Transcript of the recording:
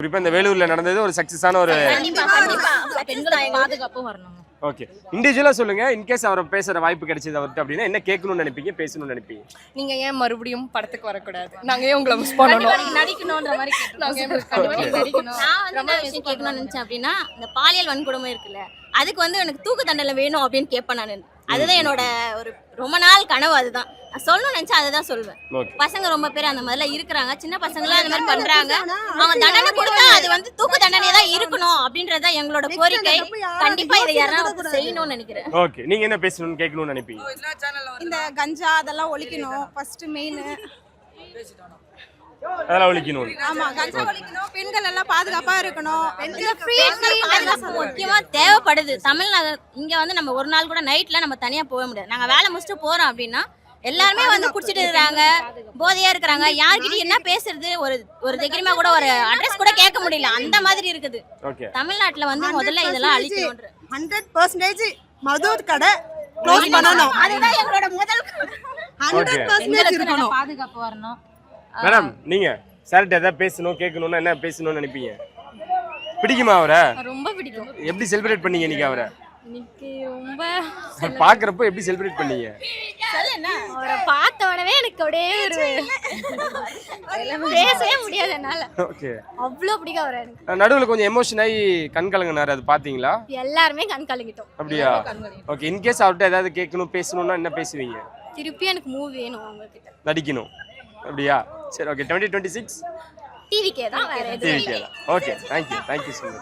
குறிப்பா இந்த வேலூர்ல நடந்தது ஒரு சக்சஸான ஒரு பாதுகாப்பும் வரணும். ஓகே, இண்டிவிஜுவலா சொல்லுங்க. இன்கேஸ் அவர் பேசுற வாய்ப்பு கிடைச்சது அவர்கிட்ட அப்படின்னா என்ன கேட்கணும்னு நினைப்பீங்க, பேசணும்னு நினைப்பீங்க? நீங்க ஏன் மறுபடியும் படத்துக்கு வரக்கூடாது, நாங்க ஏன் உங்களை மிஸ் பண்ணணும், நடிக்கணும்ன்ற மாதிரி நாங்க ஏன் நடிக்கணும். நான் வந்து என்ன விஷயம் கேட்கணும்னு நினைச்சேன் அப்படின்னா, இந்த பாலியல் வன்கொடுமை இருக்குல்ல, அதுக்கு வந்து எனக்கு தூக்கு தண்டனை வேணும் அப்படின்னு கேட்பேன் நான். அதுதான் என்னோட ஒரு ரொம்ப நாள் கனவு. அதுதான் நான் சொல்லணும்னு நினைச்சா அதுதான் சொல்வேன். பசங்க ரொம்ப பேர் அந்த மாதிரிலாம் இருக்கிறாங்க, சின்ன பசங்களாம் அந்த மாதிரி பண்றாங்க. அவங்க தண்டனை கொடுத்தா அது வந்து தூக்கு தண்டனை தான் இருக்கணும் அப்படின்றத எங்களோட கோரிக்கை. கண்டிப்பா இதை யாராவது செய்யணும்னு நினைக்கிறேன். ஓகே, நீங்க என்ன பேசணும்னு கேட்கணும்னு நினைப்பீங்க? இந்த கஞ்சா அதெல்லாம் ஒழிக்கணும் ஃபர்ஸ்ட் மெயின். அதெல்லாம் ஒழிக்கணும். ஆமா, கஞ்சா ஒழிக்கணும். பெண்கள் எல்லாம் பாதுகாப்பா இருக்கணும். முக்கியமா தேவைப்படுது. தமிழ்நாடு இங்க வந்து நம்ம ஒரு நாள் கூட நைட்ல நம்ம தனியா போக முடியாது. நாங்க வேலை முடிச்சுட்டு போறோம் அப்படின்னா எல்லாருமே வந்து குடிச்சிட்டு இருக்காங்க, போதையா இருக்கிறாங்க. யார்கிட்ட என்ன பேசுறது, ஒரு தைரியமா கூட ஒரு அட்ரஸ் கூட கேட்க முடியல, அந்த மாதிரி இருக்குது. தமிழ்நாட்டுல வந்து முதல்ல இதெல்லாம் அழிக்கணும். 100% மது கடை க்ளோஸ் பண்ணணும். அதுதான் எங்களோட முதல் 100% இருக்கணும். பாதுகாப்பு வரணும். மேடம், நீங்க சார்ட்ட ஏதாவது பேசணும் கேட்கணும்னா என்ன பேசணும்னு நினைப்பீங்க? பிடிக்குமா அவரை? ரொம்ப பிடிக்கும். எப்படி செலிப்ரேட் பண்ணீங்க இன்னைக்கு அவரை? இன்னைக்கு ரொம்ப பாக்குறப்போ எப்படி செலிப்ரேட் பண்ணீங்க? அவரை பார்த்த உடனே எனக்கு அப்படியே ஒரு பேசவே முடியாது என்னால. ஓகே, அவ்வளோ பிடிக்கும் அவரை எனக்கு. நடுவுல கொஞ்சம் எமோஷன் ஆகி கண் கலங்கினாரு, அது பாத்தீங்களா? எல்லாருமே கண் கலங்கிட்டோம். அப்படியா? ஓகே, இன்கேஸ் அவர்கிட்ட ஏதாவது கேட்கணும் பேசணும்னா என்ன பேசுவீங்க? திருப்பி எனக்கு மூவி வேணும், அவங்ககிட்ட நடிக்கணும். அப்படியா? சரி, ஓகே. 2026 டிவிக்கே தான், வேற எதுவும் டிவிக்கே தான். Okay, thank you so much.